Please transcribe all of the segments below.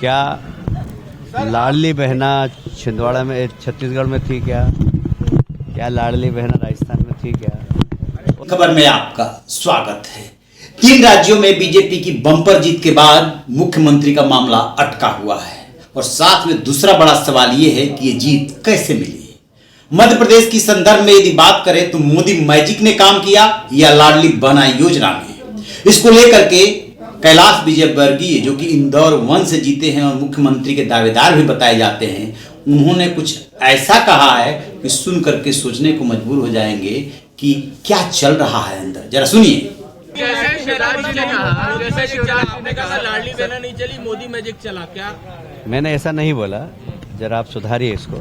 क्या लाडली बहना छिंदवाड़ा में छत्तीसगढ़ में थी क्या लाडली बहना राजस्थान में थी क्या? खबर में आपका स्वागत है। 3 राज्यों में बीजेपी की बम्पर जीत के बाद मुख्यमंत्री का मामला अटका हुआ है और साथ में दूसरा बड़ा सवाल यह है कि ये जीत कैसे मिली। मध्य प्रदेश की संदर्भ में यदि बात करें तो मोदी मैजिक ने काम किया या लाडली बहना योजना में। इसको लेकर के कैलाश विजयवर्गीय जो कि इंदौर 1 से जीते हैं और मुख्यमंत्री के दावेदार भी बताए जाते हैं, उन्होंने कुछ ऐसा कहा है कि सुन करके सोचने को मजबूर हो जाएंगे कि क्या चल रहा है अंदर। जरा सुनिए। जैसे शिवराज जी ने कहा लाडली बहना नहीं चली, मोदी मैजिक चला, क्या? मैंने ऐसा नहीं बोला, जरा आप सुधारिए इसको।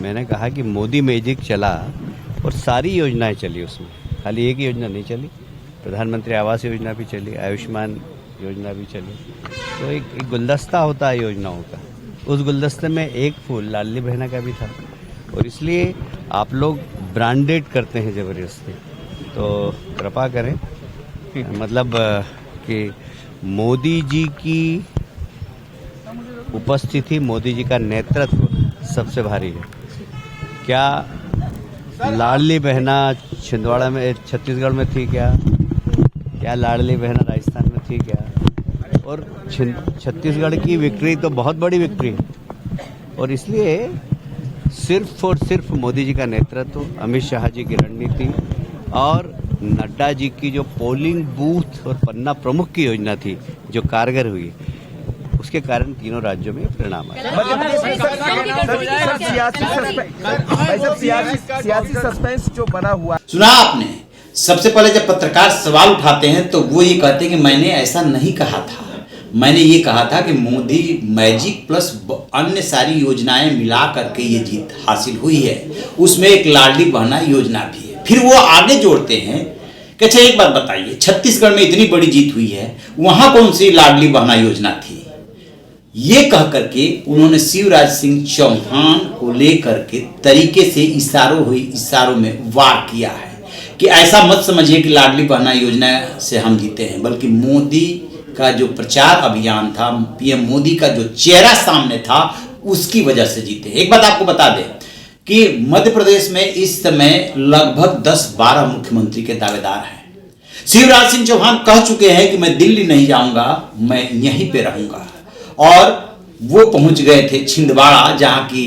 मैंने कहा कि मोदी मैजिक चला और सारी योजनाएं चली, उसमें खाली एक ही योजना नहीं चली। प्रधानमंत्री आवास योजना भी चली, आयुष्मान योजना भी चली। तो एक गुलदस्ता होता है योजनाओं का, उस गुलदस्ते में एक फूल लाडली बहना का भी था और इसलिए आप लोग ब्रांडेड करते हैं ज़बरदस्ती। तो कृपा करें, मतलब कि मोदी जी की उपस्थिति, मोदी जी का नेतृत्व सबसे भारी है। क्या लाडली बहना छिंदवाड़ा में छत्तीसगढ़ में थी क्या लाडली बहना राजस्थान में थी क्या? और छत्तीसगढ़ की विक्ट्री तो बहुत बड़ी विक्ट्री है और इसलिए सिर्फ और सिर्फ मोदी जी का नेतृत्व, अमित शाह जी की रणनीति और नड्डा जी की जो पोलिंग बूथ और पन्ना प्रमुख की योजना थी जो कारगर हुई, उसके कारण तीनों राज्यों में परिणाम आया। सियासी सस्पेंस जो बना हुआ, सुना आपने। सबसे पहले जब पत्रकार सवाल उठाते हैं तो वो ये कहते हैं कि मैंने ऐसा नहीं कहा था, मैंने ये कहा था कि मोदी मैजिक प्लस अन्य सारी योजनाएं मिला करके ये जीत हासिल हुई है, उसमें एक लाडली बहना योजना भी है। फिर वो आगे जोड़ते हैं कि अच्छा एक बात बताइए, छत्तीसगढ़ में इतनी बड़ी जीत हुई है, वहां कौन सी लाडली बहना योजना थी? ये कह करके उन्होंने शिवराज सिंह चौहान को लेकर के तरीके से इशारों में वार किया है कि ऐसा मत समझिए कि लाडली बहना योजना से हम जीते हैं, बल्कि मोदी का जो प्रचार अभियान था, पीएम मोदी का जो चेहरा सामने था, उसकी वजह से जीते। एक बात आपको बता दें कि मध्य प्रदेश में इस समय लगभग 10-12 मुख्यमंत्री के दावेदार हैं। शिवराज सिंह चौहान कह चुके हैं कि मैं दिल्ली नहीं जाऊंगा, मैं यहीं पे रहूंगा, और वो पहुंच गए थे छिंदवाड़ा, जहां की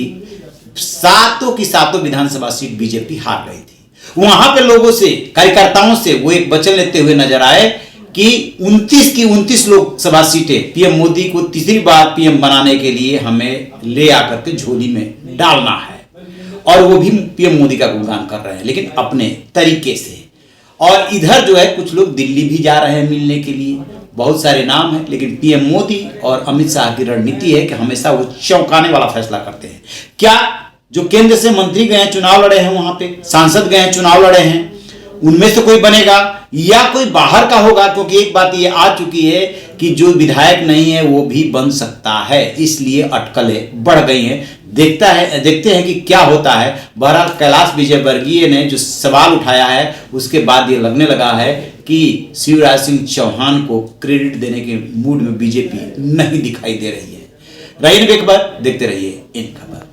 सातों की सातों विधानसभा सीट बीजेपी हार गई थी। वहां पे लोगों से, कार्यकर्ताओं से वो एक वचन लेते हुए नजर आए कि 29 की 29 लोकसभा सीटें पीएम मोदी को तीसरी बार पीएम बनाने के लिए हमें ले आकर के झोली में डालना है, और वो भी पीएम मोदी का गुणगान कर रहे हैं, लेकिन अपने तरीके से। और इधर जो है कुछ लोग दिल्ली भी जा रहे हैं मिलने के लिए, बहुत सारे नाम हैं, लेकिन पीएम मोदी और अमित शाह की रणनीति है कि हमेशा वो चौंकाने वाला फैसला करते हैं। क्या जो केंद्र से मंत्री गए हैं, चुनाव लड़े हैं, वहां पे सांसद गए हैं, चुनाव लड़े हैं, उनमें से कोई बनेगा या कोई बाहर का होगा? क्योंकि एक बात ये आ चुकी है कि जो विधायक नहीं है वो भी बन सकता है, इसलिए अटकलें बढ़ गई हैं। देखते हैं कि क्या होता है। बहरहाल कैलाश विजयवर्गीय ने जो सवाल उठाया है, उसके बाद ये लगने लगा है कि शिवराज सिंह चौहान को क्रेडिट देने के मूड में बीजेपी नहीं दिखाई दे रही है। रही खबर, देखते रहिए इन खबर।